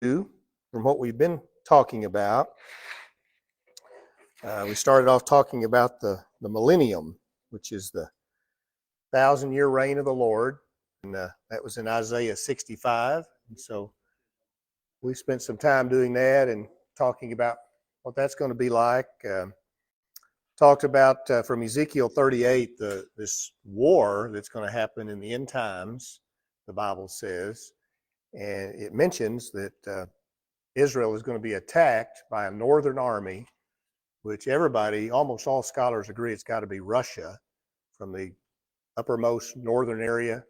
from what we've been talking about. We started off talking about the millennium, which is the 1,000-year reign of the Lord, and that was in Isaiah 65. And so we spent some time doing that and talking about what that's going to be like. Talked about from Ezekiel 38, this war that's going to happen in the end times, the Bible says, and it mentions that Israel is going to be attacked by a northern army, which everybody, almost all scholars agree it's got to be Russia from the uppermost northern area,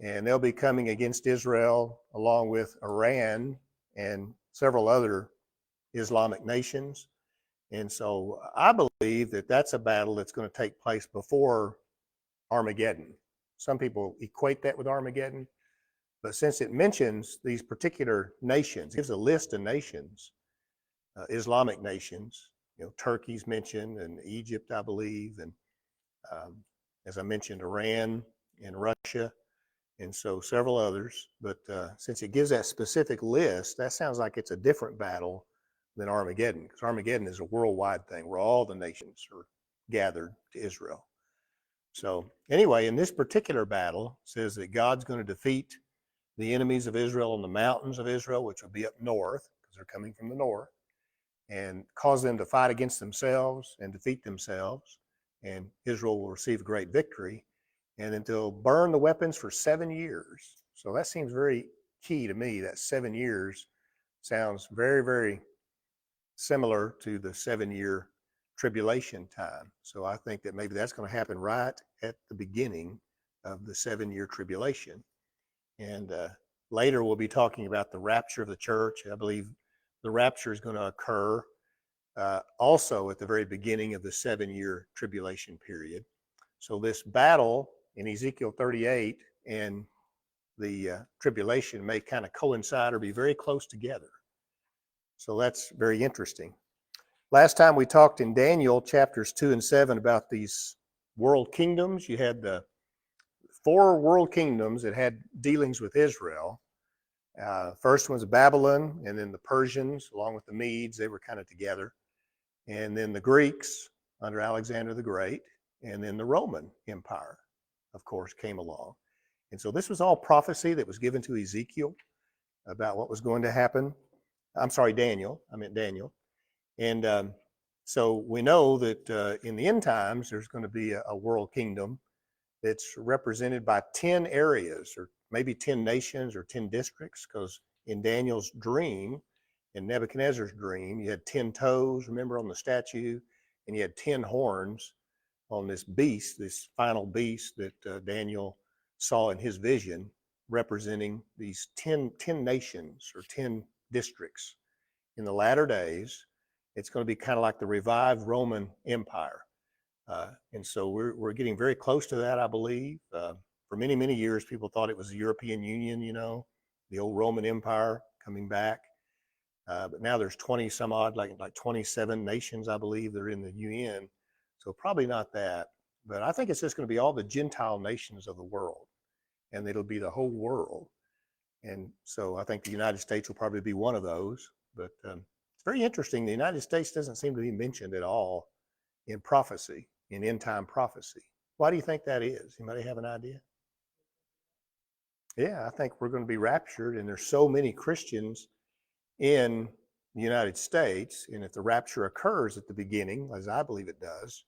and they'll be coming against Israel along with Iran and several other Islamic nations. And so I believe that that's a battle that's going to take place before Armageddon. Some people equate that with Armageddon, but since it mentions these particular nations, it gives a list of nations, Islamic nations, Turkey's mentioned, and Egypt, I believe, and as I mentioned, Iran and Russia, and so several others. But since it gives that specific list, that sounds like it's a different battle than Armageddon, because Armageddon is a worldwide thing where all the nations are gathered to Israel. So anyway, in this particular battle, it says that God's going to defeat the enemies of Israel on the mountains of Israel, which will be up north, because they're coming from the north, and cause them to fight against themselves and defeat themselves, and Israel will receive great victory, and then they'll burn the weapons for 7 years. So that seems very key to me. That 7 years sounds very, very similar to the 7-year tribulation time. So I think that maybe that's going to happen right at the beginning of the 7-year tribulation. And later we'll be talking about the rapture of the church. I believe the rapture is going to occur also at the very beginning of the 7-year tribulation period. So this battle in Ezekiel 38 and the tribulation may kind of coincide or be very close together. So that's very interesting. Last time we talked in Daniel chapters 2 and 7 about these world kingdoms. You had the 4 world kingdoms that had dealings with Israel. First one was Babylon, and then the Persians, along with the Medes, they were kind of together. And then the Greeks under Alexander the Great, and then the Roman Empire, of course, came along. And so this was all prophecy that was given to Ezekiel about what was going to happen. I'm sorry, Daniel. I meant Daniel. And so we know that in the end times, there's going to be a world kingdom that's represented by 10 areas, or maybe 10 nations or 10 districts, because in Daniel's dream, in Nebuchadnezzar's dream, you had 10 toes, remember, on the statue, and you had 10 horns on this beast, this final beast that Daniel saw in his vision, representing these 10 nations or 10 districts. In the latter days, it's going to be kind of like the revived Roman Empire. And so we're getting very close to that, I believe. For many, many years, people thought it was the European Union, the old Roman Empire coming back. But now there's 20 some odd, like 27 nations, I believe, that are in the UN. So probably not that. But I think it's just going to be all the Gentile nations of the world. And it'll be the whole world. And so I think the United States will probably be one of those. But it's very interesting. The United States doesn't seem to be mentioned at all in prophecy, in end-time prophecy. Why do you think that is? Anybody have an idea? Yeah, I think we're going to be raptured, and there's so many Christians in the United States, and if the rapture occurs at the beginning, as I believe it does,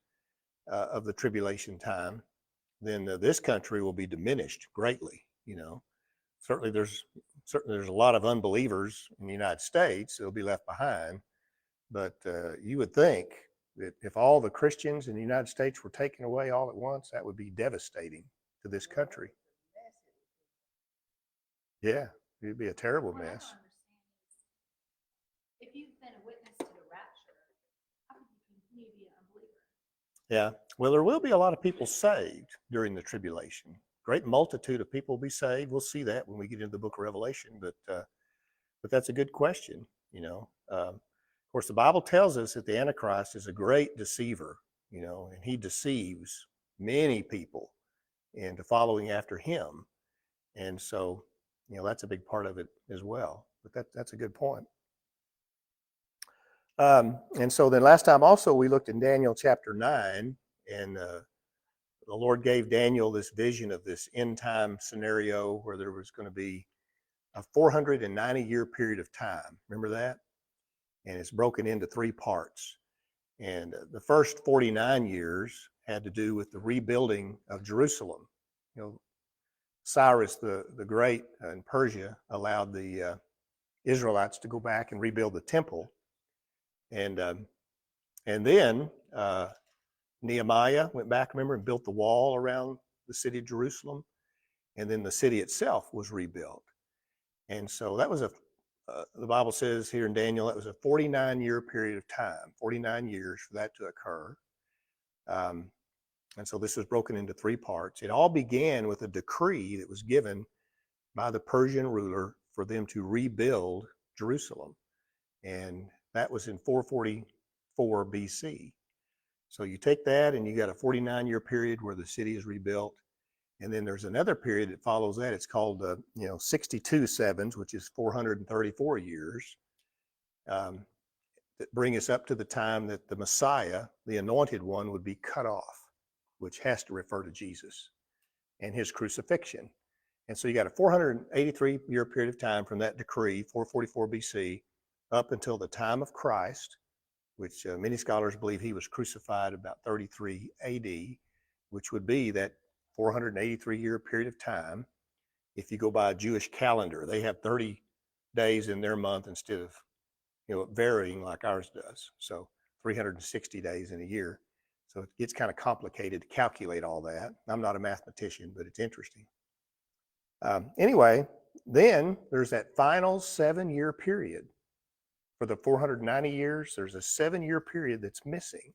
of the tribulation time, then this country will be diminished greatly. Certainly there's a lot of unbelievers in the United States that'll be left behind, but you would think that if all the Christians in the United States were taken away all at once, that would be devastating to this country. Yeah, it'd be a terrible mess. If you've been a witness to the rapture, how can you continue to be an unbeliever? Yeah, well, there will be a lot of people saved during the tribulation. Great multitude of people will be saved. We'll see that when we get into the book of Revelation, but that's a good question. Of course, the Bible tells us that the Antichrist is a great deceiver, and he deceives many people into following after him. And so, that's a big part of it as well. But that's a good point. And so then last time also we looked in Daniel chapter 9, and the Lord gave Daniel this vision of this end time scenario where there was going to be a 490-year period of time. Remember that? And it's broken into three parts. And the first 49 years had to do with the rebuilding of Jerusalem. You know, Cyrus the Great in Persia allowed the Israelites to go back and rebuild the temple. And then Nehemiah went back, remember, and built the wall around the city of Jerusalem. And then the city itself was rebuilt. And so that was the Bible says here in Daniel, that was a 49-year period of time, 49 years for that to occur. And so this was broken into three parts. It all began with a decree that was given by the Persian ruler for them to rebuild Jerusalem. And that was in 444 BC. So you take that and you got a 49-year period where the city is rebuilt. And then there's another period that follows that. It's called 62 sevens, which is 434 years, that bring us up to the time that the Messiah, the anointed one, would be cut off, which has to refer to Jesus and his crucifixion. And so you got a 483-year period of time from that decree, 444 BC, up until the time of Christ, which many scholars believe he was crucified about 33 AD, which would be that 483-year period of time. If you go by a Jewish calendar, they have 30 days in their month instead of varying like ours does. So 360 days in a year. So it gets kind of complicated to calculate all that. I'm not a mathematician, but it's interesting. Anyway, then there's that final 7-year period. For the 490 years, there's a 7-year period that's missing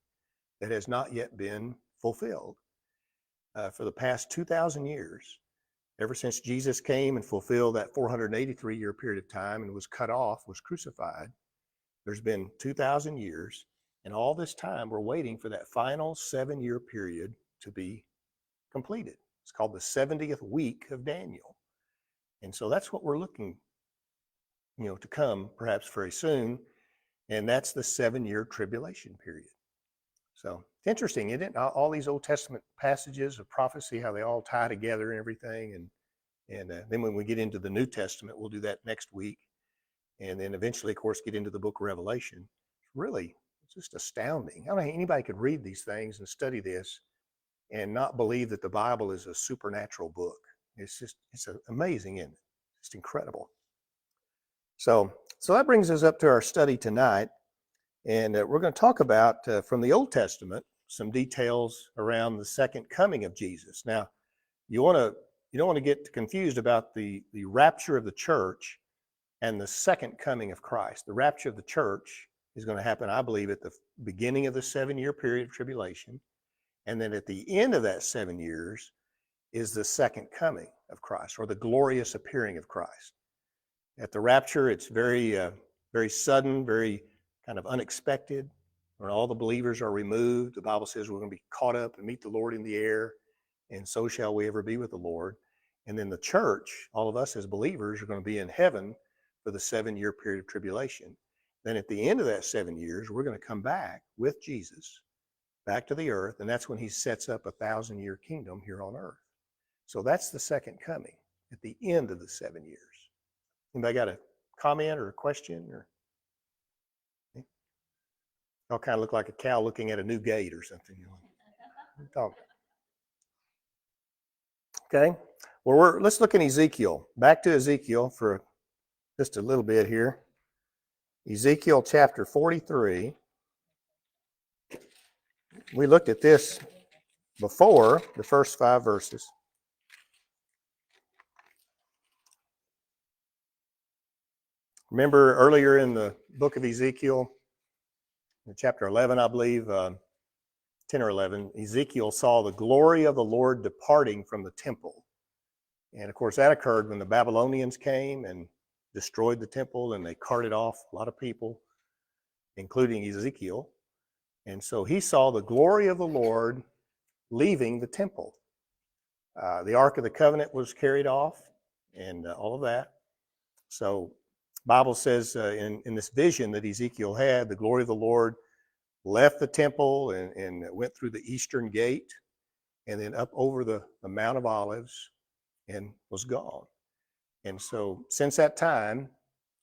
that has not yet been fulfilled. For the past 2,000 years, ever since Jesus came and fulfilled that 483-year period of time and was cut off, was crucified, there's been 2,000 years, and all this time we're waiting for that final 7-year period to be completed. It's called the 70th week of Daniel. And so that's what we're looking, to come perhaps very soon, and that's the 7-year tribulation period. So it's interesting, isn't it? All these Old Testament passages of prophecy, how they all tie together and everything. And then when we get into the New Testament, we'll do that next week. And then eventually, of course, get into the book of Revelation. It's just astounding. I don't think anybody could read these things and study this and not believe that the Bible is a supernatural book. It's amazing, isn't it? It's incredible. So that brings us up to our study tonight. And we're going to talk about, from the Old Testament, some details around the second coming of Jesus. Now, you don't want to get confused about the rapture of the church and the second coming of Christ. The rapture of the church is going to happen, I believe, at the beginning of the 7-year period of tribulation. And then at the end of that 7 years is the second coming of Christ, or the glorious appearing of Christ. At the rapture, it's very, very sudden, very kind of unexpected, when all the believers are removed. The Bible says we're going to be caught up and meet the Lord in the air, and so shall we ever be with the Lord. And then the church, all of us as believers, are going to be in heaven for the 7-year period of tribulation. Then at the end of that 7 years, we're going to come back with Jesus back to the earth, and that's when he sets up a 1,000-year kingdom here on earth. So that's the second coming at the end of the 7 years. Anybody got a comment or a question? Or y'all kind of look like a cow looking at a new gate or something. Okay. Well, let's look in Ezekiel. Back to Ezekiel for just a little bit here. Ezekiel chapter 43. We looked at this before, the first 5 verses. Remember earlier in the book of Ezekiel, in chapter 11, I believe, 10 or 11, Ezekiel saw the glory of the Lord departing from the temple. And of course, that occurred when the Babylonians came and destroyed the temple, and they carted off a lot of people, including Ezekiel. And so he saw the glory of the Lord leaving the temple. The Ark of the Covenant was carried off, and all of that. So Bible says in this vision that Ezekiel had, the glory of the Lord left the temple and went through the eastern gate and then up over the Mount of Olives and was gone. And so since that time,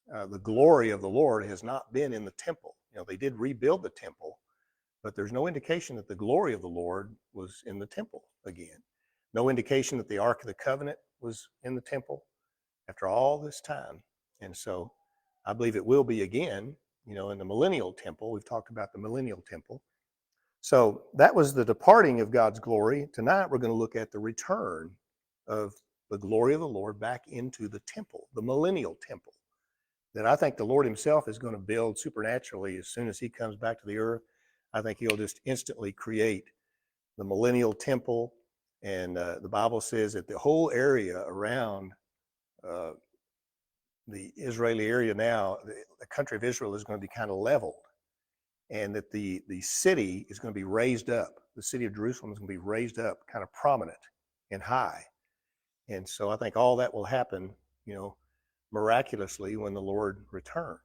the glory of the Lord has not been in the temple. They did rebuild the temple, but there's no indication that the glory of the Lord was in the temple again. No indication that the Ark of the Covenant was in the temple after all this time. And so I believe it will be again, in the millennial temple. We've talked about the millennial temple. So that was the departing of God's glory. Tonight we're going to look at the return of the glory of the Lord back into the temple, the millennial temple, that I think the Lord himself is going to build supernaturally as soon as he comes back to the earth. I think he'll just instantly create the millennial temple. And the Bible says that the whole area around the Israeli area now, the country of Israel is going to be kind of leveled, and that the city is going to be raised up. The city of Jerusalem is going to be raised up, kind of prominent and high. And so I think all that will happen, miraculously when the Lord returns.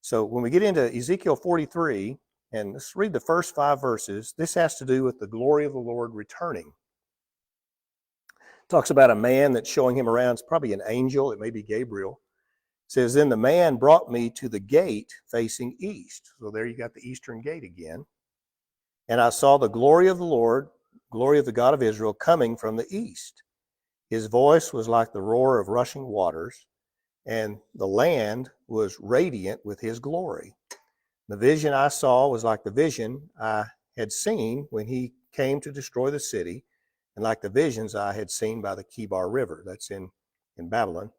So when we get into Ezekiel 43, and let's read the first 5 verses, this has to do with the glory of the Lord returning. It talks about a man that's showing him around. It's probably an angel. It may be Gabriel. It says, then the man brought me to the gate facing east. So there you got the eastern gate again. And I saw the glory of the Lord, glory of the God of Israel, coming from the east. His voice was like the roar of rushing waters, and the land was radiant with his glory. The vision I saw was like the vision I had seen when he came to destroy the city, and like the visions I had seen by the Kibar River. That's in Babylon.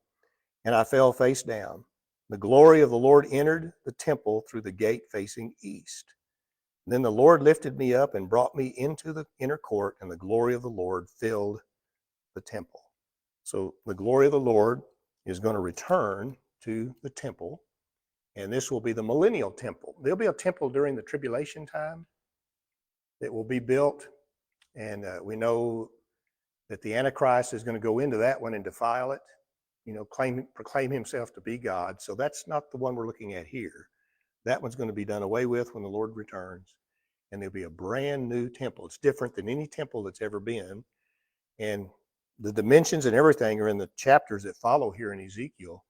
And I fell face down. The glory of the Lord entered the temple through the gate facing east. Then the Lord lifted me up and brought me into the inner court, and the glory of the Lord filled the temple. So the glory of the Lord is going to return to the temple, and this will be the millennial temple. There'll be a temple during the tribulation time that will be built, and we know that the Antichrist is going to go into that one and defile it, proclaim himself to be God. So that's not the one we're looking at here. That one's going to be done away with when the Lord returns, and there'll be a brand new temple. It's different than any temple that's ever been, and the dimensions and everything are in the chapters that follow here in Ezekiel,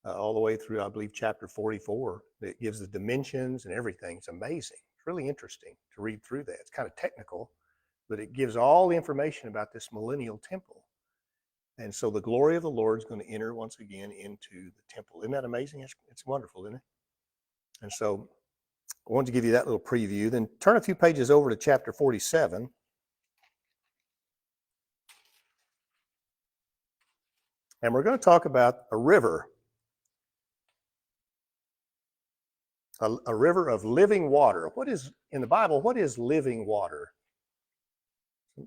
all the way through, I believe, chapter 44. That gives the dimensions and everything. It's amazing. It's really interesting to read through that. It's kind of technical, but it gives all the information about this millennial temple. And so the glory of the Lord is going to enter once again into the temple. Isn't that amazing? It's wonderful, isn't it? And so I wanted to give you that little preview. Then turn a few pages over to chapter 47. And we're going to talk about a river. A river of living water. What is, in the Bible, what is living water?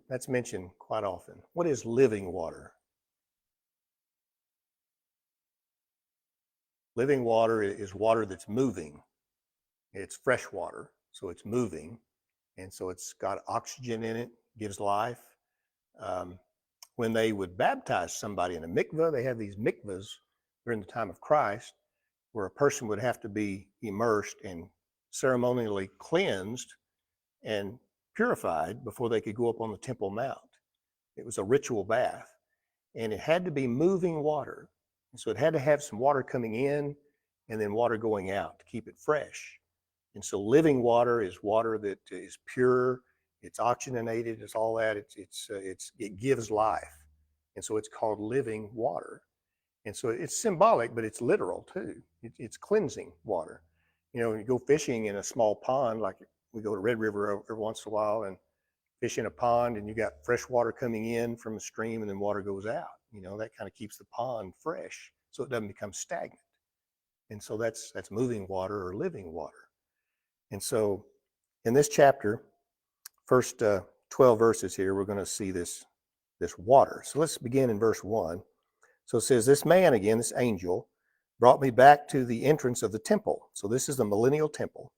That's mentioned quite often. What is living water? Living water is water that's moving. It's fresh water, so it's moving. And so it's got oxygen in it, gives life. When they would baptize somebody in a mikveh, they have these mikvahs during the time of Christ, where a person would have to be immersed and ceremonially cleansed and purified before they could go up on the Temple Mount. It was a ritual bath, and it had to be moving water. And so it had to have some water coming in and then water going out to keep it fresh. And so living water is water that is pure, it's oxygenated, it's all that, it gives life. And so it's called living water. And so it's symbolic, but it's literal too. It's cleansing water. You go fishing in a small pond, like we go to Red River every once in a while and fish in a pond, and you got fresh water coming in from a stream and then water goes out. That kind of keeps the pond fresh so it doesn't become stagnant. And so that's moving water or living water. And so in this chapter, first 12 verses here, we're going to see this water. So let's begin in verse 1. So it says, this man again, this angel, brought me back to the entrance of the temple. So this is the millennial temple.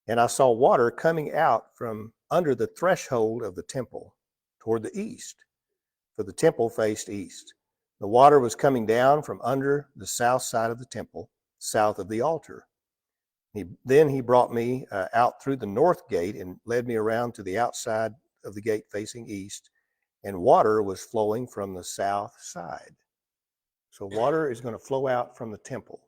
And I saw water coming out from under the threshold of the temple toward the east, for the temple faced east. The water was coming down from under the south side of the temple, south of the altar. Then he brought me out through the north gate and led me around to the outside of the gate facing east, and water was flowing from the south side. So water is going to flow out from the temple,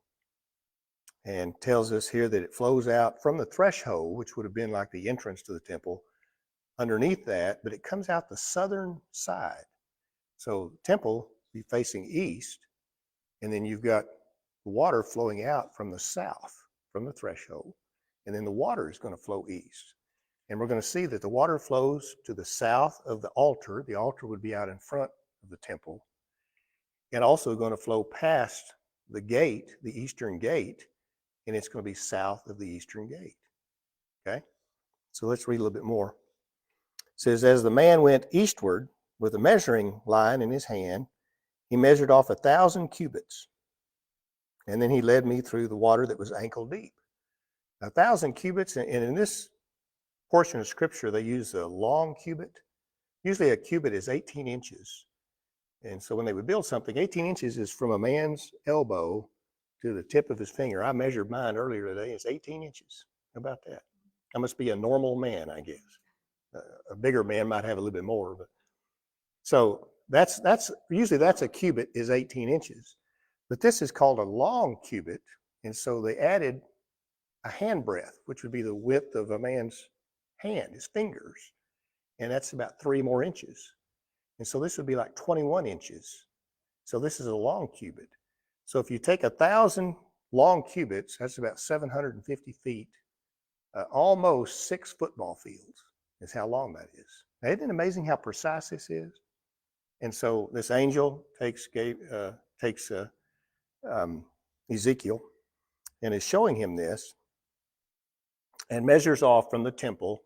and tells us here that it flows out from the threshold, which would have been like the entrance to the temple, underneath that, but it comes out the southern side. So the temple be facing east, and then you've got water flowing out from the south, from the threshold, and then the water is going to flow east. And we're going to see that the water flows to the south of the altar. The altar would be out in front of the temple, and also going to flow past the gate, the eastern gate, and it's going to be south of the eastern gate. Okay? So let's read a little bit more. It says, as the man went eastward with a measuring line in his hand, he measured off 1,000 cubits. And then he led me through the water that was ankle deep. 1,000 cubits, and in this portion of scripture, they use a long cubit. Usually a cubit is 18 inches. And so when they would build something, 18 inches is from a man's elbow to the tip of his finger. I measured mine earlier today. It's 18 inches. How about that? I must be a normal man, I guess. A bigger man might have a little bit more. But so that's usually that's a cubit is 18 inches. But this is called a long cubit. And so they added a handbreadth, which would be the width of a man's hand, his fingers. And that's about 3 more inches. And so this would be like 21 inches. So this is a long cubit. So if you take 1,000 long cubits, that's about 750 feet, almost 6 football fields is how long that is. Now, isn't it amazing how precise this is? And so this angel takes Ezekiel and is showing him this, and measures off from the temple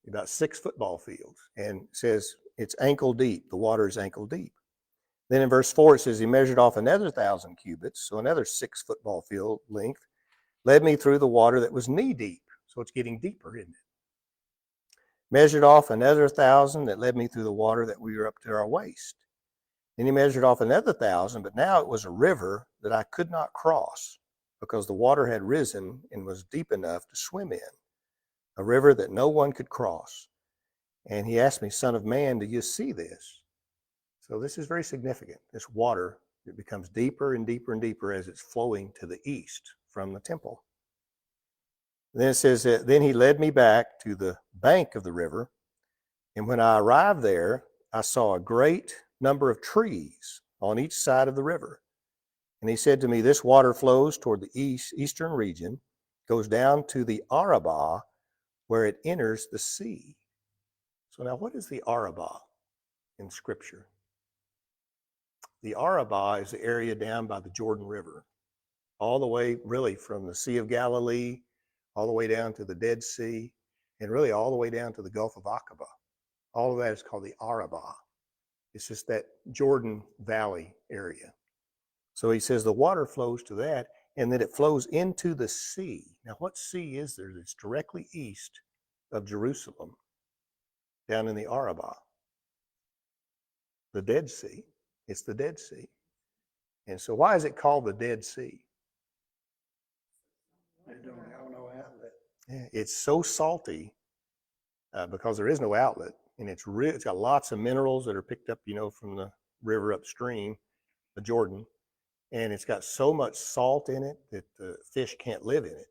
about 6 football fields, and says it's ankle deep. The water is ankle deep. Then in verse 4 it says he measured off another 1,000 cubits, so another 6 football field length, led me through the water that was knee deep. So it's getting deeper, isn't it? Measured off another 1,000 that led me through the water that we were up to our waist. Then he measured off another 1,000, but now it was a river that I could not cross because the water had risen and was deep enough to swim in, a river that no one could cross. And he asked me, Son of man, do you see this? So this is very significant. This water, it becomes deeper and deeper and deeper as it's flowing to the east from the temple. And then it says that then he led me back to the bank of the river. And when I arrived there, I saw a great number of trees on each side of the river. And he said to me, this water flows toward the eastern region, goes down to the Arabah, where it enters the sea. So now what is the Arabah in Scripture? The Arabah is the area down by the Jordan River, all the way really from the Sea of Galilee, all the way down to the Dead Sea, and really all the way down to the Gulf of Aqaba. All of that is called the Arabah. It's just that Jordan Valley area. So he says the water flows to that, and then it flows into the sea. Now, what sea is there that's directly east of Jerusalem, down in the Arabah? The Dead Sea. It's the Dead Sea. And so why is it called the Dead Sea? They don't have no outlet. Yeah, it's so salty because there is no outlet, and it's got lots of minerals that are picked up, from the river upstream, the Jordan, and it's got so much salt in it that the fish can't live in it.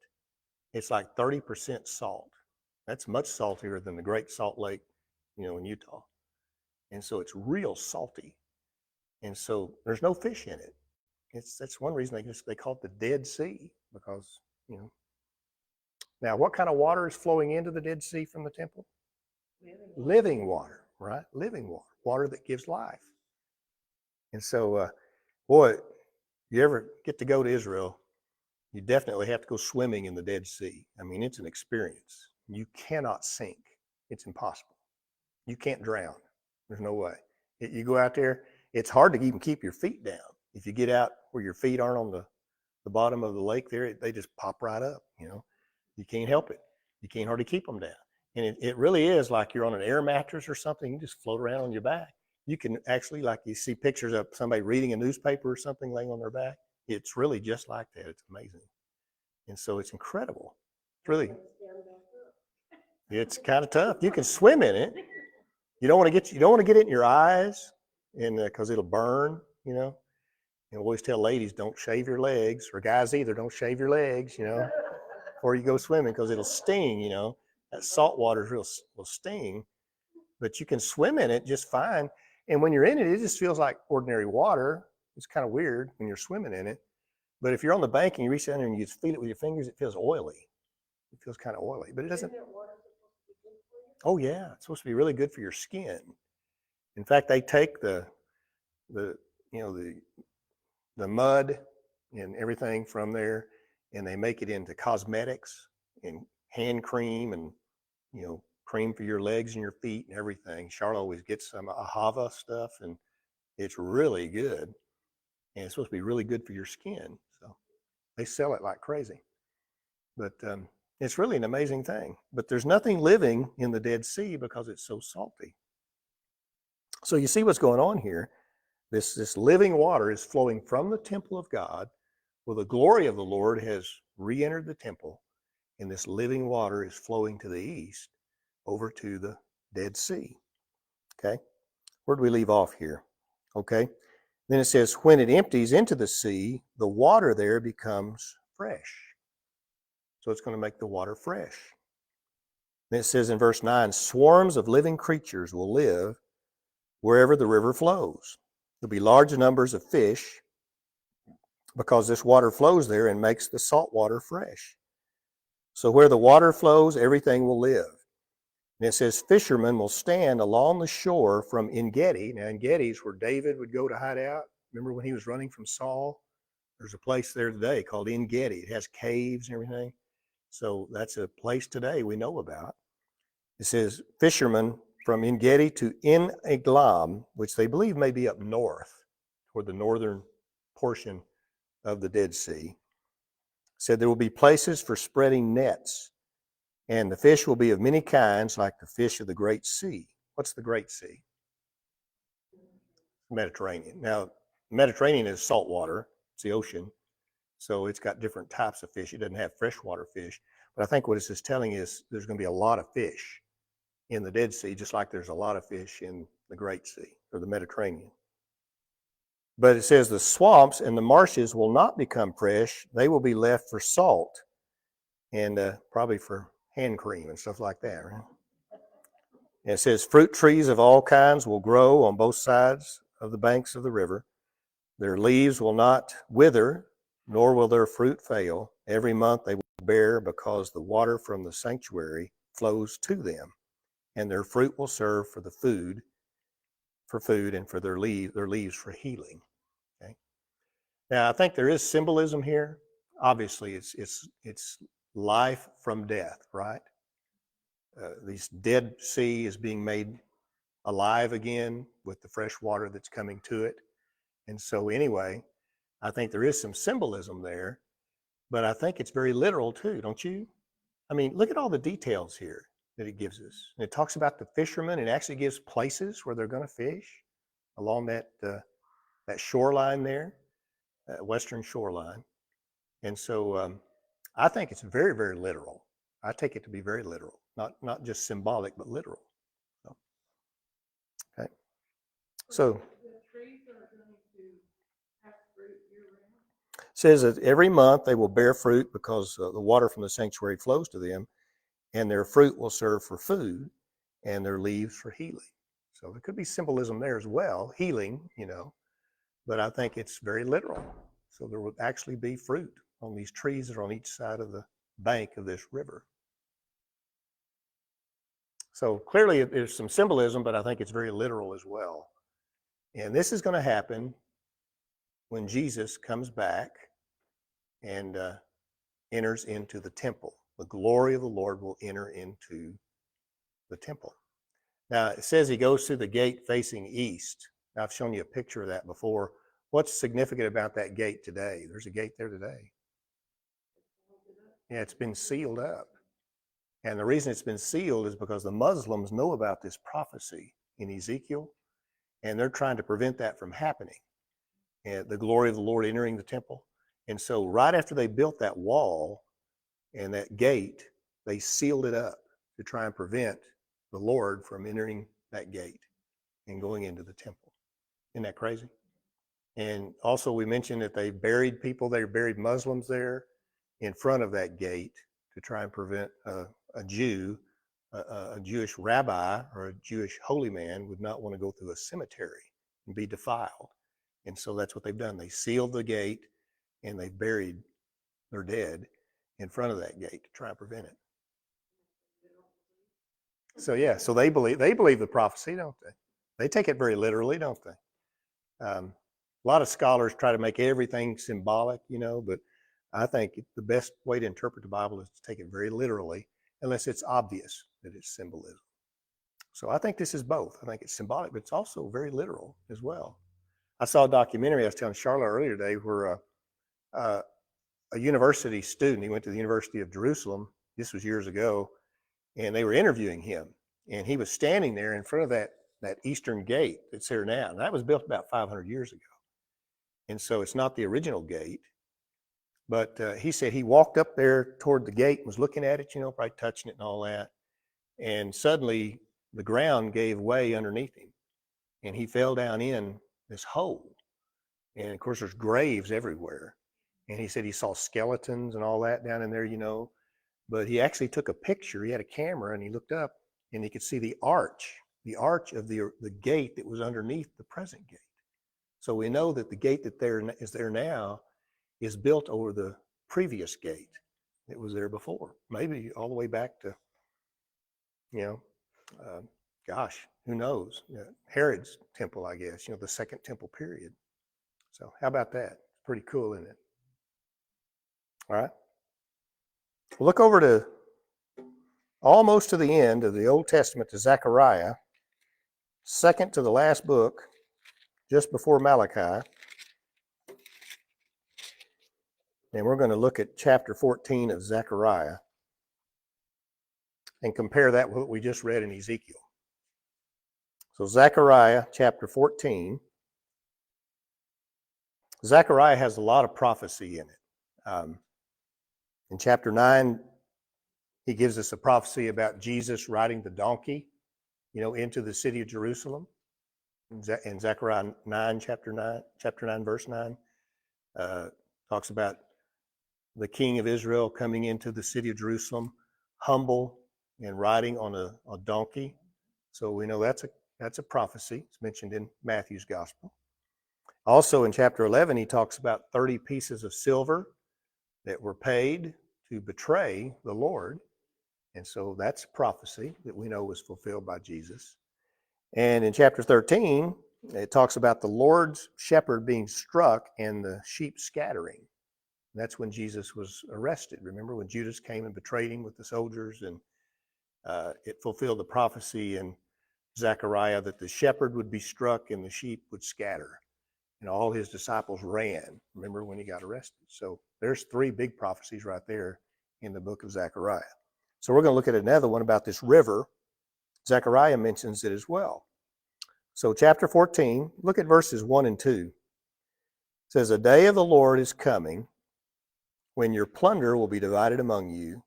It's like 30% salt. That's much saltier than the Great Salt Lake, in Utah. And so it's real salty. And so there's no fish in it. That's one reason they call it the Dead Sea, because, Now, what kind of water is flowing into the Dead Sea from the temple? Living water, right? Living water, water that gives life. And so, boy, you ever get to go to Israel, you definitely have to go swimming in the Dead Sea. I mean, it's an experience. You cannot sink. It's impossible. You can't drown. There's no way. You go out there, it's hard to even keep your feet down. If you get out where your feet aren't on the bottom of the lake there, they just pop right up, You can't help it. You can't hardly keep them down. And it really is like you're on an air mattress or something. You just float around on your back. You can actually, like you see pictures of somebody reading a newspaper or something laying on their back. It's really just like that. It's amazing. And so it's incredible. It's really, it's kind of tough. You can swim in it. You don't want to get it in your eyes, and because it'll burn. And always tell ladies, don't shave your legs, or guys either, don't shave your legs, before you go swimming, because it'll sting. That salt water will sting, but you can swim in it just fine. And when you're in it, it just feels like ordinary water. It's kind of weird when you're swimming in it. But if you're on the bank and you reach down there and you just feel it with your fingers, it feels oily. It feels kind of oily, but it doesn't. Oh yeah, it's supposed to be really good for your skin. In fact, they take the you know the mud and everything from there, and they make it into cosmetics and hand cream and cream for your legs and your feet and everything. Charlotte always gets some ahava stuff, and it's really good, and it's supposed to be really good for your skin. So they sell it like crazy, but it's really an amazing thing. But there's nothing living in the Dead Sea because it's so salty. So you see what's going on here. This living water is flowing from the temple of God, where the glory of the Lord has re-entered the temple, and this living water is flowing to the east over to the Dead Sea. Okay, where do we leave off here? Okay, then it says, when it empties into the sea, the water there becomes fresh. So it's going to make the water fresh. Then it says in verse 9, swarms of living creatures will live wherever the river flows. There'll be large numbers of fish because this water flows there and makes the salt water fresh. So where the water flows, everything will live. And it says fishermen will stand along the shore from En-Gedi. Now En-Gedi is where David would go to hide out. Remember when he was running from Saul? There's a place there today called En-Gedi. It has caves and everything. So that's a place today we know about. It says fishermen from En-Gedi to En-Eglam, which they believe may be up north, toward the northern portion of the Dead Sea, said there will be places for spreading nets, and the fish will be of many kinds, like the fish of the Great Sea. What's the Great Sea? Mediterranean. Now, Mediterranean is salt water. It's the ocean. So it's got different types of fish. It doesn't have freshwater fish. But I think what this is telling is there's going to be a lot of fish in the Dead Sea, just like there's a lot of fish in the Great Sea, or the Mediterranean. But it says the swamps and the marshes will not become fresh. They will be left for salt and probably for hand cream and stuff like that. Right? And it says fruit trees of all kinds will grow on both sides of the banks of the river. Their leaves will not wither, nor will their fruit fail. Every month they will bear, because the water from the sanctuary flows to them, and their fruit will serve for food, and for their leaves for healing. Okay. Now I think there is symbolism here. Obviously, it's life from death, right? This Dead Sea is being made alive again with the fresh water that's coming to it. And so anyway, I think there is some symbolism there, but I think it's very literal too, don't you? I mean, look at all the details here that it gives us. And it talks about the fishermen. It actually gives places where they're going to fish along that shoreline there, western shoreline. And so I think it's very, very literal. I take it to be very literal, not just symbolic, but literal. So, okay. So it says that every month they will bear fruit, because the water from the sanctuary flows to them, and their fruit will serve for food, and their leaves for healing. So there could be symbolism there as well, healing, but I think it's very literal. So there will actually be fruit on these trees that are on each side of the bank of this river. So clearly there's some symbolism, but I think it's very literal as well. And this is going to happen when Jesus comes back and enters into the temple. The glory of the Lord will enter into the temple. Now, it says he goes through the gate facing east. Now, I've shown you a picture of that before. What's significant about that gate today? There's a gate there today. Yeah, it's been sealed up. And the reason it's been sealed is because the Muslims know about this prophecy in Ezekiel and they're trying to prevent that from happening, and the glory of the Lord entering the temple. And so right after they built that wall and that gate, they sealed it up to try and prevent the Lord from entering that gate and going into the temple. Isn't that crazy? And also we mentioned that they buried people, they buried Muslims there in front of that gate to try and prevent a Jew, a Jewish rabbi or a Jewish holy man would not want to go through a cemetery and be defiled. And so that's what they've done. They sealed the gate and they buried their dead in front of that gate to try and prevent it. So yeah, so they believe the prophecy, don't they? They take it very literally, don't they? A lot of scholars try to make everything symbolic, but I think the best way to interpret the Bible is to take it very literally, unless it's obvious that it's symbolism. So I think this is both. I think it's symbolic, but it's also very literal as well. I saw a documentary, I was telling Charlotte earlier today, where a university student, he went to the University of Jerusalem, this was years ago, and they were interviewing him. And he was standing there in front of that eastern gate that's there now. And that was built about 500 years ago. And so it's not the original gate. But he said he walked up there toward the gate and was looking at it, probably touching it and all that. And suddenly the ground gave way underneath him. And he fell down in this hole. And of course, there's graves everywhere. And he said he saw skeletons and all that down in there, But he actually took a picture. He had a camera and he looked up and he could see the arch of the gate that was underneath the present gate. So we know that the gate that is there now is built over the previous gate that was there before. Maybe all the way back to, who knows? Herod's temple, I guess, the second temple period. So how about that? Pretty cool, isn't it? All right. We'll look over to almost to the end of the Old Testament to Zechariah, second to the last book, just before Malachi. And we're going to look at chapter 14 of Zechariah and compare that with what we just read in Ezekiel. So Zechariah chapter 14. Zechariah has a lot of prophecy in it. In chapter 9, he gives us a prophecy about Jesus riding the donkey, into the city of Jerusalem. In Zechariah 9, chapter 9, verse 9, talks about the king of Israel coming into the city of Jerusalem, humble and riding on a donkey. So we know that's a prophecy. It's mentioned in Matthew's gospel. Also in chapter 11, he talks about 30 pieces of silver that were paid to betray the Lord. And so that's a prophecy that we know was fulfilled by Jesus. And in chapter 13, it talks about the Lord's shepherd being struck and the sheep scattering. And that's when Jesus was arrested. Remember when Judas came and betrayed him with the soldiers, and it fulfilled the prophecy in Zechariah that the shepherd would be struck and the sheep would scatter. And all his disciples ran, remember, when he got arrested. So there's 3 big prophecies right there in the book of Zechariah. So we're going to look at another one about this river. Zechariah mentions it as well. So chapter 14, look at verses 1 and 2. It says, "A day of the Lord is coming when your plunder will be divided among you.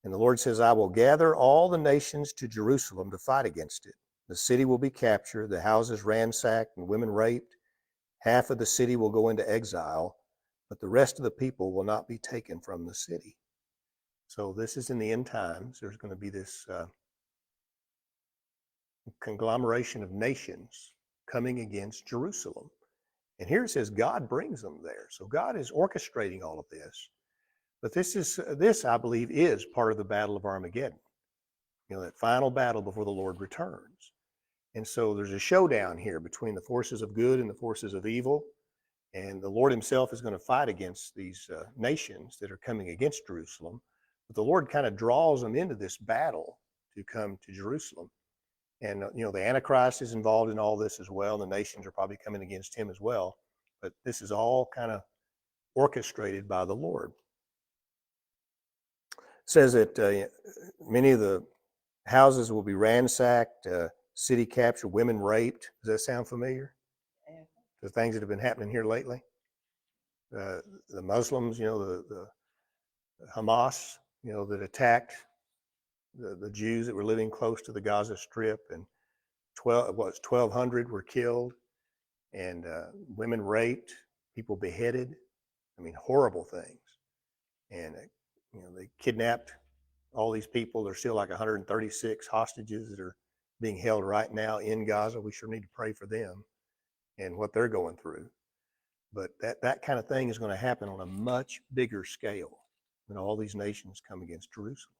And the Lord says, I will gather all the nations to Jerusalem to fight against it. The city will be captured, the houses ransacked, and women raped. Half of the city will go into exile, but the rest of the people will not be taken from the city." So this is in the end times. There's going to be this conglomeration of nations coming against Jerusalem. And here it says God brings them there. So God is orchestrating all of this. But this, I believe, is part of the battle of Armageddon. That final battle before the Lord returns. And so there's a showdown here between the forces of good and the forces of evil. And the Lord himself is going to fight against these nations that are coming against Jerusalem. But the Lord kind of draws them into this battle to come to Jerusalem. And, the Antichrist is involved in all this as well. The nations are probably coming against him as well. But this is all kind of orchestrated by the Lord. It says that many of the houses will be ransacked. city captured, women raped. Does that sound familiar? Yeah. The things that have been happening here lately? The Muslims, the Hamas, that attacked the Jews that were living close to the Gaza Strip, and 1,200 were killed, and women raped, people beheaded. I mean, horrible things. And they kidnapped all these people. There's still like 136 hostages that are being held right now in Gaza. We sure need to pray for them and what they're going through. But that kind of thing is going to happen on a much bigger scale when all these nations come against Jerusalem.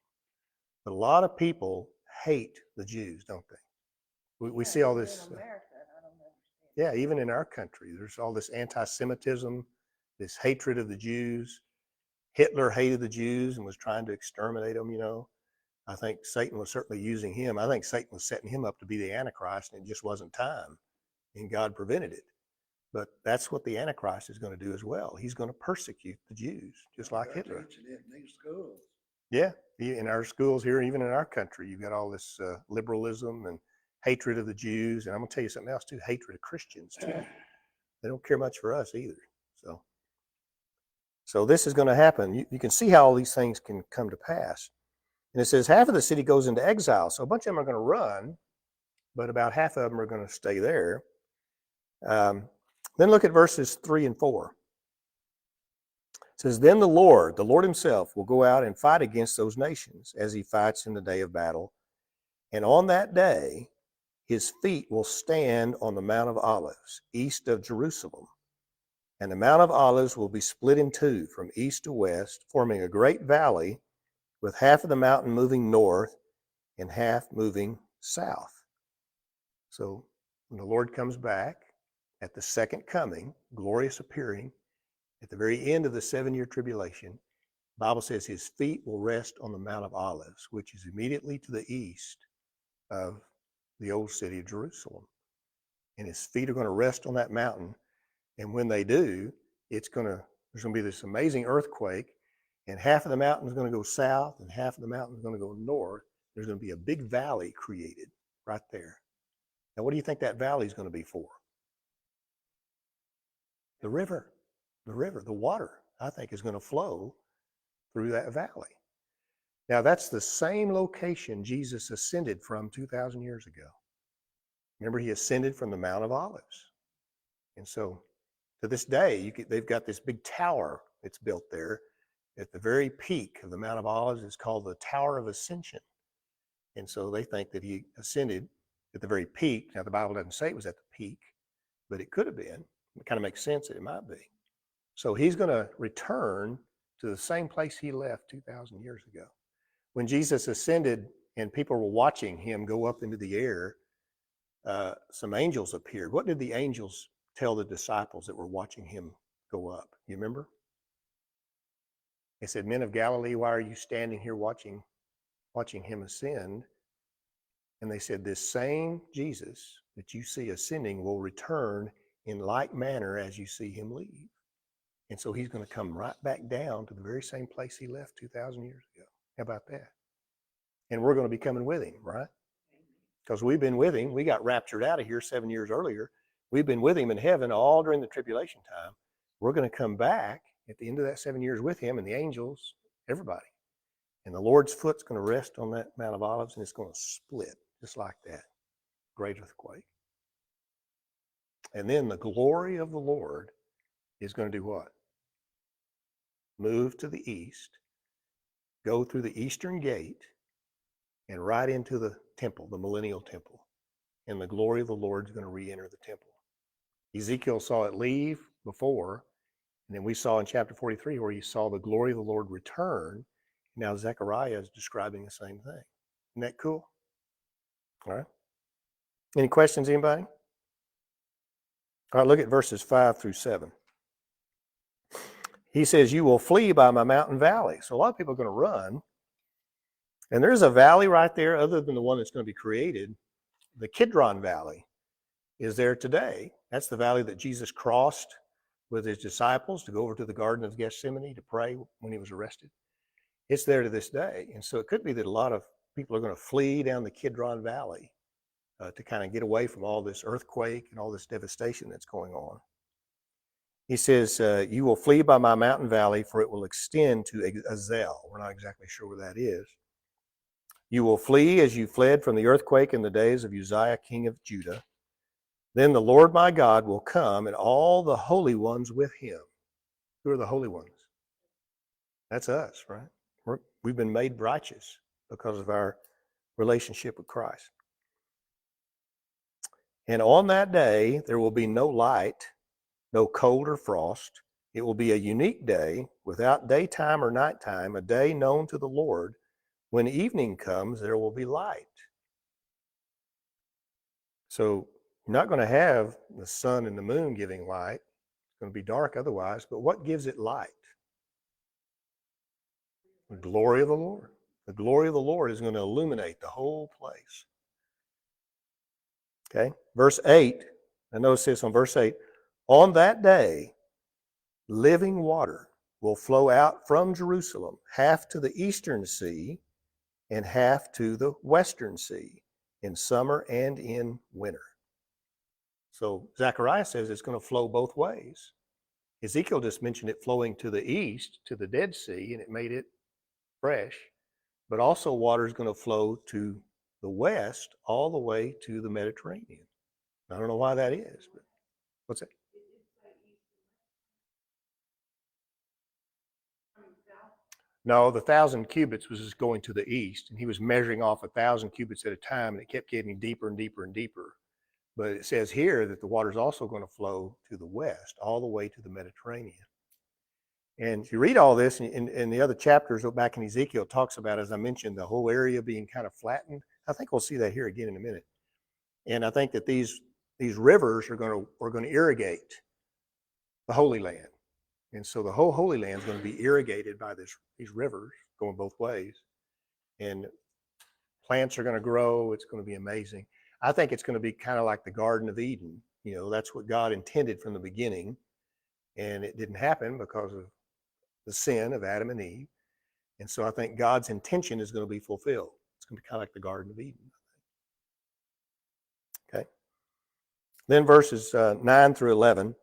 But a lot of people hate the Jews, don't they? We see all this. In America, I don't understand. Yeah, even in our country, there's all this anti-Semitism, this hatred of the Jews. Hitler hated the Jews and was trying to exterminate them, I think Satan was certainly using him. I think Satan was setting him up to be the Antichrist, and it just wasn't time, and God prevented it. But that's what the Antichrist is going to do as well. He's going to persecute the Jews, just like Hitler. Teaching it in these schools. Yeah, in our schools here, even in our country, you've got all this liberalism and hatred of the Jews. And I'm going to tell you something else too, hatred of Christians too. They don't care much for us either. So this is going to happen. You can see how all these things can come to pass. And it says half of the city goes into exile. So a bunch of them are going to run, but about half of them are going to stay there. Then look at verses 3 and 4. It says, then the Lord himself, will go out and fight against those nations as he fights in the day of battle. And on that day, his feet will stand on the Mount of Olives, east of Jerusalem. And the Mount of Olives will be split in two from east to west, forming a great valley with half of the mountain moving north and half moving south. So when the Lord comes back at the second coming, glorious appearing, at the very end of the 7-year tribulation, the Bible says his feet will rest on the Mount of Olives, which is immediately to the east of the old city of Jerusalem. And his feet are going to rest on that mountain. And when they do, there's going to be this amazing earthquake, and half of the mountain is going to go south and half of the mountain is going to go north. There's going to be a big valley created right there. Now, what do you think that valley is going to be for? The river. The water, I think, is going to flow through that valley. Now, that's the same location Jesus ascended from 2,000 years ago. Remember, he ascended from the Mount of Olives. And so, to this day, they've got this big tower that's built there at the very peak of the Mount of Olives. It's called the Tower of Ascension. And so they think that he ascended at the very peak. Now, the Bible doesn't say it was at the peak, but it could have been. It kind of makes sense that it might be. So he's going to return to the same place he left 2,000 years ago. When Jesus ascended and people were watching him go up into the air, some angels appeared. What did the angels tell the disciples that were watching him go up? You remember? They said, men of Galilee, why are you standing here watching him ascend? And they said, this same Jesus that you see ascending will return in like manner as you see him leave. And so he's going to come right back down to the very same place he left 2,000 years ago. How about that? And we're going to be coming with him, right? Because we've been with him. We got raptured out of here 7 years earlier. We've been with him in heaven all during the tribulation time. We're going to come back at the end of that 7 years with him and the angels, everybody. And the Lord's foot's going to rest on that Mount of Olives, and it's going to split just like that. Great earthquake. And then the glory of the Lord is going to do what? Move to the east, go through the eastern gate, and right into the temple, the millennial temple. And the glory of the Lord is going to re-enter the temple. Ezekiel saw it leave before, and then we saw in chapter 43 where he saw the glory of the Lord return. Now Zechariah is describing the same thing. Isn't that cool? All right. Any questions, anybody? All right, look at verses 5 through 7. He says, you will flee by my mountain valley. So a lot of people are going to run. And there's a valley right there other than the one that's going to be created. The Kidron Valley is there today. That's the valley that Jesus crossed with his disciples to go over to the Garden of Gethsemane to pray when he was arrested. It's there to this day. And so it could be that a lot of people are going to flee down the Kidron Valley to kind of get away from all this earthquake and all this devastation that's going on. He says, you will flee by my mountain valley, for it will extend to Azel. We're not exactly sure where that is. You will flee as you fled from the earthquake in the days of Uzziah, king of Judah. Then the Lord my God will come, and all the holy ones with him. Who are the holy ones? That's us, right? We've been made righteous because of our relationship with Christ. And on that day, there will be no light, no cold or frost. It will be a unique day without daytime or nighttime, a day known to the Lord. When evening comes, there will be light. So you're not going to have the sun and the moon giving light. It's going to be dark otherwise. But what gives it light? The glory of the Lord. The glory of the Lord is going to illuminate the whole place. Okay, verse 8. I notice this on verse 8. On that day, living water will flow out from Jerusalem, half to the eastern sea and half to the western sea, in summer and in winter. So Zechariah says it's going to flow both ways. Ezekiel just mentioned it flowing to the east, to the Dead Sea, and it made it fresh. But also water is going to flow to the west all the way to the Mediterranean. I don't know why that is, but what's that? No, the 1,000 cubits was just going to the east, and he was measuring off 1,000 cubits at a time, and it kept getting deeper and deeper and deeper. But it says here that the water is also going to flow to the west, all the way to the Mediterranean. And if you read all this in the other chapters back in Ezekiel, it talks about, as I mentioned, the whole area being kind of flattened. I think we'll see that here again in a minute. And I think that these rivers are going to irrigate the Holy Land. And so the whole Holy Land is going to be irrigated by these rivers going both ways. And plants are going to grow. It's going to be amazing. I think it's going to be kind of like the Garden of Eden. You know, that's what God intended from the beginning. And it didn't happen because of the sin of Adam and Eve. And so I think God's intention is going to be fulfilled. It's going to be kind of like the Garden of Eden. Okay. Then verses 9 through 11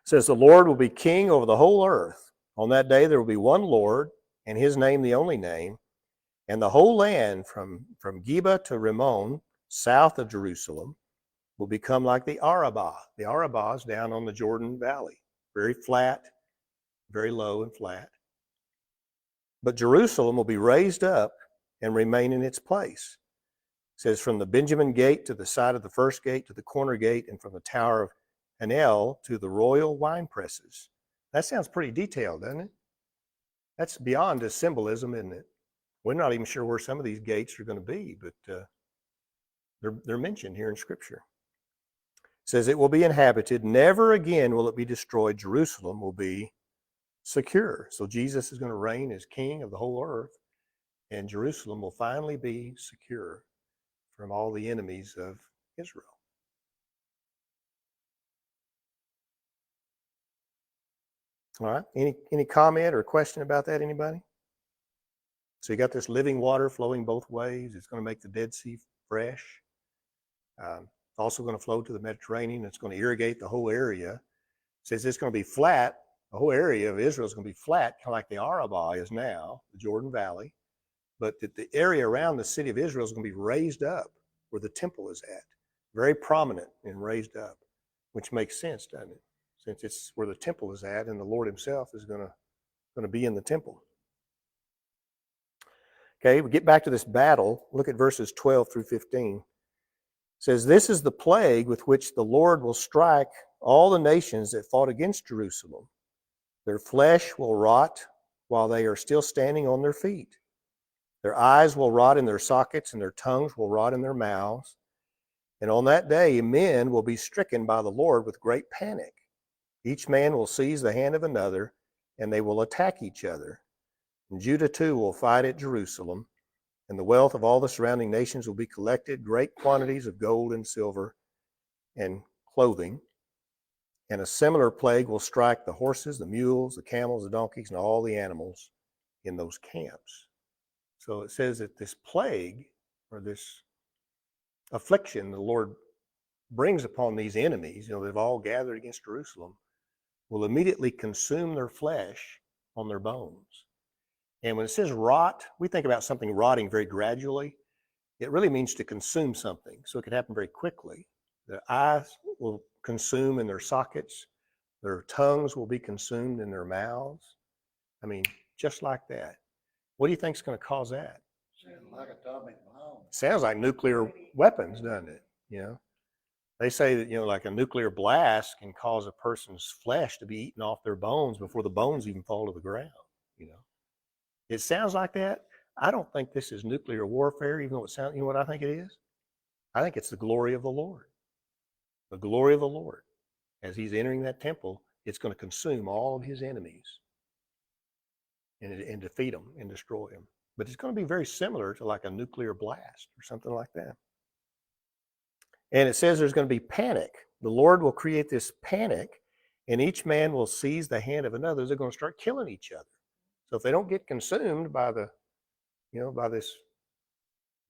says, the Lord will be king over the whole earth. On that day there will be one Lord, and his name the only name. And the whole land from Geba to Rimmon, south of Jerusalem, will become like the Arabah. The Arabah is down on the Jordan Valley. Very flat, very low and flat. But Jerusalem will be raised up and remain in its place. It says, from the Benjamin gate to the side of the first gate to the corner gate, and from the tower of Hanel to the royal wine presses. That sounds pretty detailed, doesn't it? That's beyond a symbolism, isn't it? We're not even sure where some of these gates are going to be, but they're mentioned here in Scripture. It says it will be inhabited. Never again will it be destroyed. Jerusalem will be secure. So Jesus is going to reign as king of the whole earth, and Jerusalem will finally be secure from all the enemies of Israel. All right. Any comment or question about that, anybody? So you got this living water flowing both ways. It's going to make the Dead Sea fresh. It's also going to flow to the Mediterranean. It's going to irrigate the whole area. It says it's going to be flat. The whole area of Israel is going to be flat, kind of like the Arabah is now, the Jordan Valley. But that the area around the city of Israel is going to be raised up where the temple is at. Very prominent and raised up, which makes sense, doesn't it? Since it's where the temple is at, and the Lord himself is going to be in the temple. Okay, we get back to this battle. Look at verses 12 through 15. It says, this is the plague with which the Lord will strike all the nations that fought against Jerusalem. Their flesh will rot while they are still standing on their feet. Their eyes will rot in their sockets, and their tongues will rot in their mouths. And on that day, men will be stricken by the Lord with great panic. Each man will seize the hand of another, and they will attack each other. And Judah too will fight at Jerusalem, and the wealth of all the surrounding nations will be collected, great quantities of gold and silver and clothing. And a similar plague will strike the horses, the mules, the camels, the donkeys, and all the animals in those camps. So it says that this plague, or this affliction the Lord brings upon these enemies, they've all gathered against Jerusalem, will immediately consume their flesh on their bones. And when it says rot, we think about something rotting very gradually. It really means to consume something. So it could happen very quickly. Their eyes will consume in their sockets. Their tongues will be consumed in their mouths. I mean, just like that. What do you think is going to cause that? Sounds like atomic bomb. Sounds like nuclear weapons, doesn't it? They say that, like a nuclear blast can cause a person's flesh to be eaten off their bones before the bones even fall to the ground. It sounds like that. I don't think this is nuclear warfare, even though it sounds, what I think it is? I think it's the glory of the Lord. The glory of the Lord. As he's entering that temple, it's going to consume all of his enemies and defeat them and destroy them. But it's going to be very similar to like a nuclear blast or something like that. And it says there's going to be panic. The Lord will create this panic, and each man will seize the hand of another. They're going to start killing each other. So if they don't get consumed by by this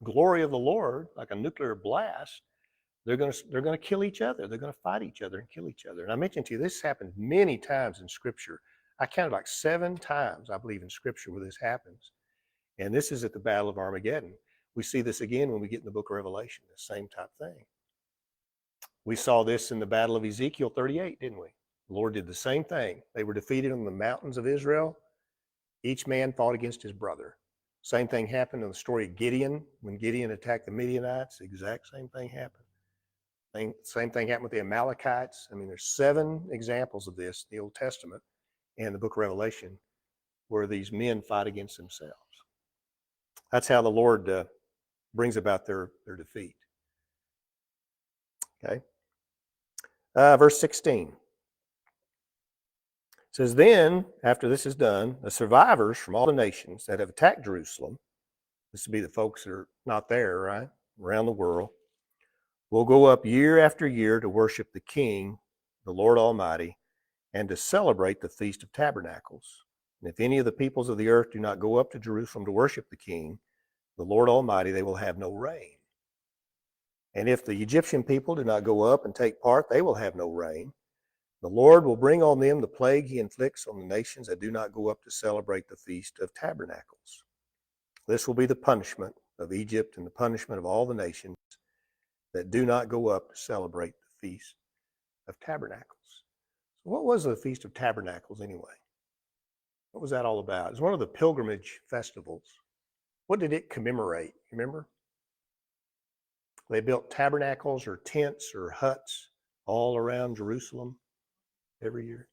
glory of the Lord, like a nuclear blast, they're going to kill each other. They're going to fight each other and kill each other. And I mentioned to you, this happened many times in Scripture. I counted like 7 times, I believe, in Scripture where this happens. And this is at the Battle of Armageddon. We see this again when we get in the book of Revelation, the same type thing. We saw this in the Battle of Ezekiel 38, didn't we? The Lord did the same thing. They were defeated on the mountains of Israel. Each man fought against his brother. Same thing happened in the story of Gideon. When Gideon attacked the Midianites, the exact same thing happened. Same thing happened with the Amalekites. I mean, there's 7 examples of this in the Old Testament and the book of Revelation where these men fight against themselves. That's how the Lord brings about their defeat. Okay. Verse 16. It says, then, after this is done, the survivors from all the nations that have attacked Jerusalem, this would be the folks that are not there, right, around the world, will go up year after year to worship the King, the Lord Almighty, and to celebrate the Feast of Tabernacles. And if any of the peoples of the earth do not go up to Jerusalem to worship the King, the Lord Almighty, they will have no rain. And if the Egyptian people do not go up and take part, they will have no rain. The Lord will bring on them the plague he inflicts on the nations that do not go up to celebrate the Feast of Tabernacles. This will be the punishment of Egypt and the punishment of all the nations that do not go up to celebrate the Feast of Tabernacles. So what was the Feast of Tabernacles anyway? What was that all about? It was one of the pilgrimage festivals. What did it commemorate? Remember? They built tabernacles or tents or huts all around Jerusalem every year.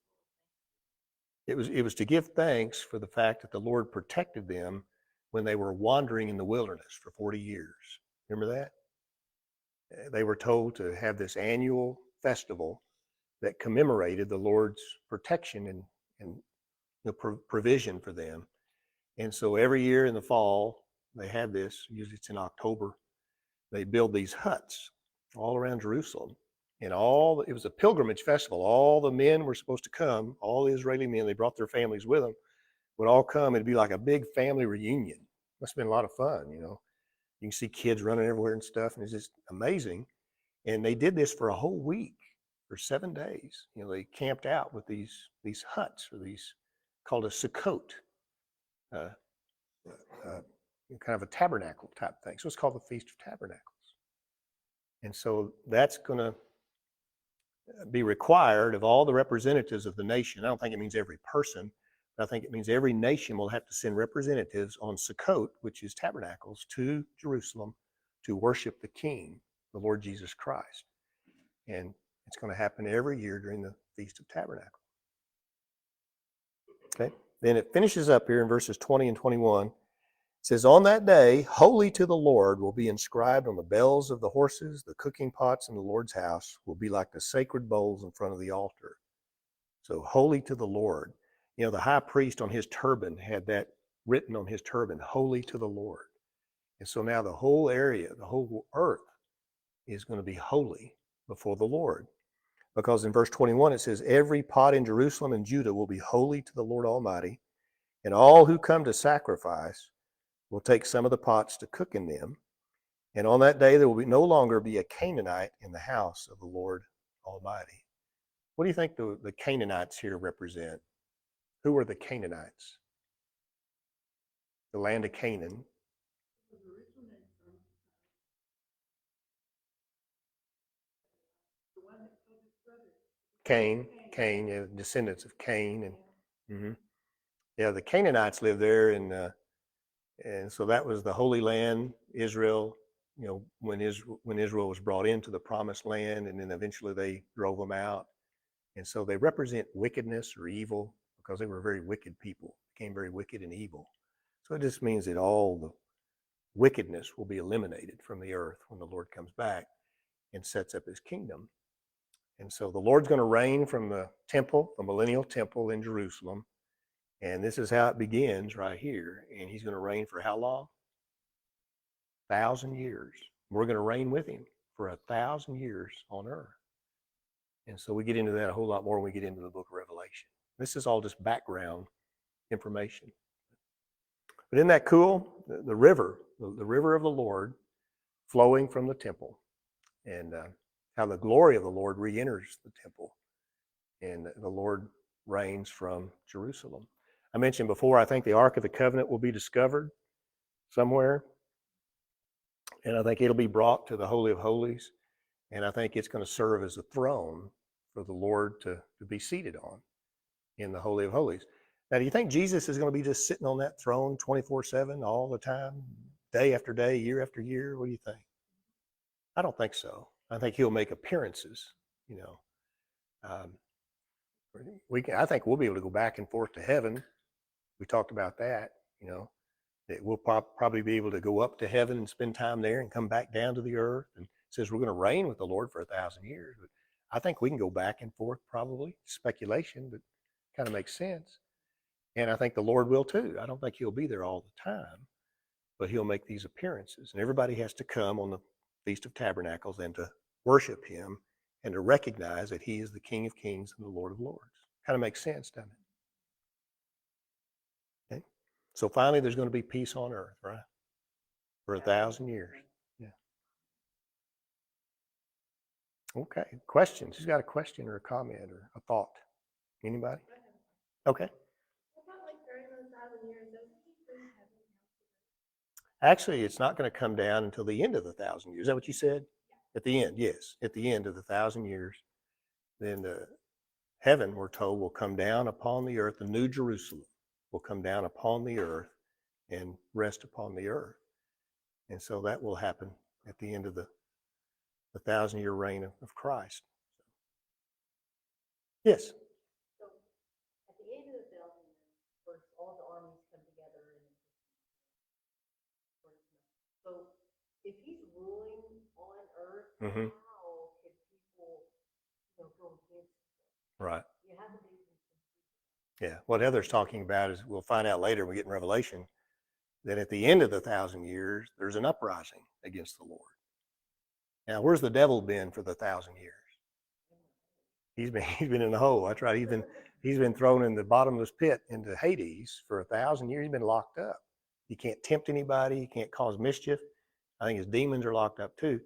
It was to give thanks for the fact that the Lord protected them when they were wandering in the wilderness for 40 years. Remember that? They were told to have this annual festival that commemorated the Lord's protection and provision for them. And so every year in the fall, they had this, usually it's in October, they build these huts all around Jerusalem. And it was a pilgrimage festival. All the men were supposed to come, all the Israeli men, they brought their families with them, would all come. It'd be like a big family reunion. Must have been a lot of fun, You can see kids running everywhere and stuff, and it's just amazing. And they did this for a whole week, for 7 days. They camped out with these huts, or these called a sukkot, kind of a tabernacle type thing. So it's called the Feast of Tabernacles. And so that's going to be required of all the representatives of the nation. I don't think it means every person, but I think it means every nation will have to send representatives on Sukkot, which is tabernacles, to Jerusalem to worship the King, the Lord Jesus Christ. And it's going to happen every year during the Feast of Tabernacles. Okay. Then it finishes up here in verses 20 and 21. It says, on that day, holy to the Lord will be inscribed on the bells of the horses. The cooking pots in the Lord's house will be like the sacred bowls in front of the altar. So holy to the Lord. The high priest on his turban had that written on his turban, holy to the Lord. And so now the whole area, the whole earth is going to be holy before the Lord. Because in verse 21 it says, every pot in Jerusalem and Judah will be holy to the Lord Almighty, and all who come to sacrifice will take some of the pots to cook in them, And on that day, there will no longer be a Canaanite in the house of the Lord Almighty. What do you think the Canaanites here represent? Who are the Canaanites? The land of Canaan. Cain, yeah, descendants of Cain, and yeah, the Canaanites lived there, and so that was the Holy Land, Israel. You know, when Israel was brought into the Promised Land, and then eventually they drove them out, and so they represent wickedness or evil because they were very wicked people, became very wicked and evil. So it just means that all the wickedness will be eliminated from the earth when the Lord comes back and sets up his kingdom. And so the Lord's going to reign from the temple, the millennial temple in Jerusalem. And this is how it begins right here. And he's going to reign for how long? 1,000 years. We're going to reign with him for 1,000 years on earth. And so we get into that a whole lot more when we get into the book of Revelation. This is all just background information. But isn't that cool? The river of the Lord flowing from the temple, and how the glory of the Lord re-enters the temple, and the Lord reigns from Jerusalem. I mentioned before, I think the Ark of the Covenant will be discovered somewhere, and I think it'll be brought to the Holy of Holies, and I think it's going to serve as a throne for the Lord to be seated on in the Holy of Holies. Now, do you think Jesus is going to be just sitting on that throne 24/7 all the time, day after day, year after year? What do you think? I don't think so. I think he'll make appearances, you know. I think we'll be able to go back and forth to heaven. We talked about that, you know, that we'll probably be able to go up to heaven and spend time there and come back down to the earth. And it says we're going to reign with the Lord for 1,000 years. But I think we can go back and forth, probably. Speculation, but kind of makes sense. And I think the Lord will too. I don't think he'll be there all the time, but he'll make these appearances. And everybody has to come on the Feast of Tabernacles and to worship him and to recognize that he is the King of Kings and the Lord of Lords. Kind of makes sense, doesn't it? Okay. So finally, there's going to be peace on earth, right? For 1,000 years. Yeah. Okay. Questions? Who's got a question or a comment or a thought? Anybody? Okay. Actually, it's not going to come down until the end of the 1,000 years. Is that what you said? At the end, yes. At the end of the 1,000 years, then the heaven, we're told, will come down upon the earth. The New Jerusalem will come down upon the earth and rest upon the earth. And so that will happen at the end of the 1,000-year reign of Christ. Yes? So at the end of the 1,000 years, of course, all the armies come together and so if he's ruling on earth, Mm-hmm. how could people, go against him? Right. You have to be. Yeah. What Heather's talking about is, we'll find out later when we get in Revelation, that at the end of the 1,000 years, there's an uprising against the Lord. Now, where's the devil been for the 1,000 years? He's been in the hole. That's right. He's been thrown in the bottomless pit into Hades for 1,000 years. He's been locked up. He can't tempt anybody. He can't cause mischief. I think his demons are locked up too.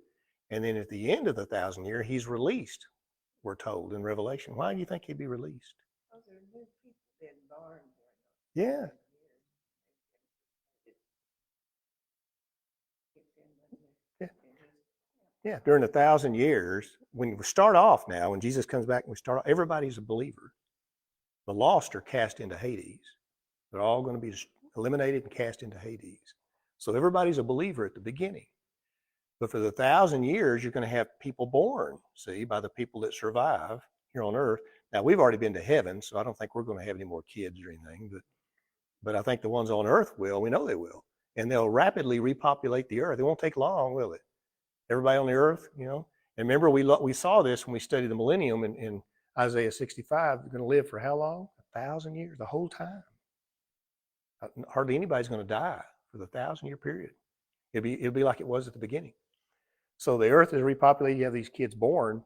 And then at the end of the 1,000 year, he's released, we're told in Revelation. Why do you think he'd be released? Because there are new people being born. Yeah. Yeah. Yeah. During 1,000 years, when we start off now, when Jesus comes back and we start off, everybody's a believer. The lost are cast into Hades. They're all going to be eliminated and cast into Hades. So everybody's a believer at the beginning. But for the 1,000 years, you're going to have people born, see, by the people that survive here on earth. Now, we've already been to heaven, so I don't think we're going to have any more kids or anything. But I think the ones on earth will. We know they will. And they'll rapidly repopulate the earth. It won't take long, will it? Everybody on the earth, And remember, we saw this when we studied the millennium in Isaiah 65. They're going to live for how long? 1,000 years, the whole time. Hardly anybody's going to die for the 1,000-year period. It'll be like it was at the beginning. So the earth is repopulated. You have these kids born.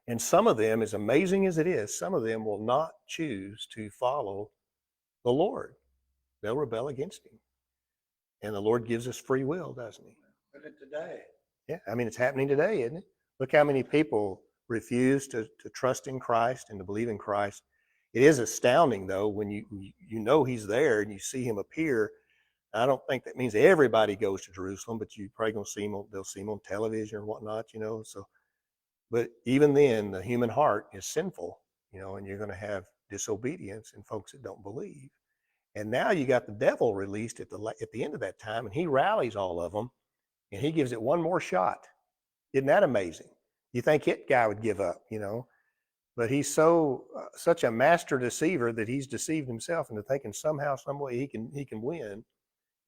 And some of them, as amazing as it is, some of them will not choose to follow the Lord. They'll rebel against him. And the Lord gives us free will, doesn't he? happening today. Yeah, I mean, it's happening today, isn't it? Look how many people refuse to trust in Christ and to believe in Christ. It is astounding, though, when you know he's there and you see him appear. I don't think that means everybody goes to Jerusalem, but you probably gonna see him. They'll see him on television or whatnot, you know. So, but even then, the human heart is sinful, you know, and you're going to have disobedience and folks that don't believe. And now you got the devil released at the end of that time, and he rallies all of them, and he gives it one more shot. Isn't that amazing? You think that guy would give up, you know? But he's such a master deceiver that he's deceived himself into thinking somehow, some way he can win,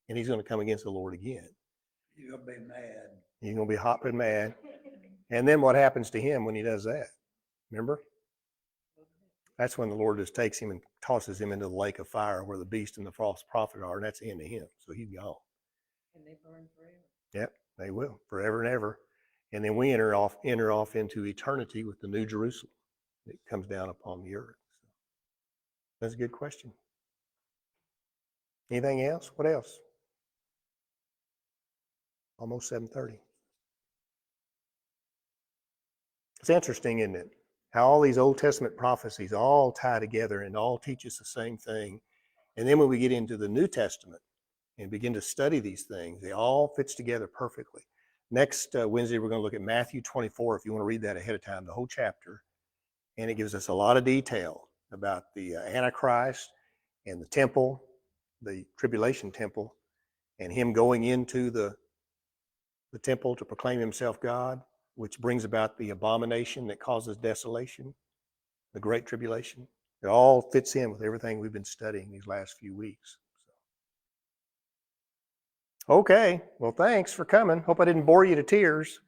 and he's going to come against the Lord again. You're gonna be mad. He's going to be hot and mad. And then what happens to him when he does that? Remember? That's when the Lord just takes him and tosses him into the lake of fire where the beast and the false prophet are, and that's the end of him. So he's gone. And they burn forever. Yep, they will, forever and ever. And then we enter off into eternity with the New Jerusalem that comes down upon the earth. So that's a good question. Anything else? What else? Almost 7:30. It's interesting, isn't it? How all these Old Testament prophecies all tie together and all teach us the same thing. And then when we get into the New Testament and begin to study these things, they all fits together perfectly. Next Wednesday, we're going to look at Matthew 24, if you want to read that ahead of time, the whole chapter. And it gives us a lot of detail about the Antichrist and the temple, the tribulation temple, and him going into the temple to proclaim himself God, which brings about the abomination that causes desolation, the great tribulation. It all fits in with everything we've been studying these last few weeks. Okay, well, thanks for coming. Hope I didn't bore you to tears.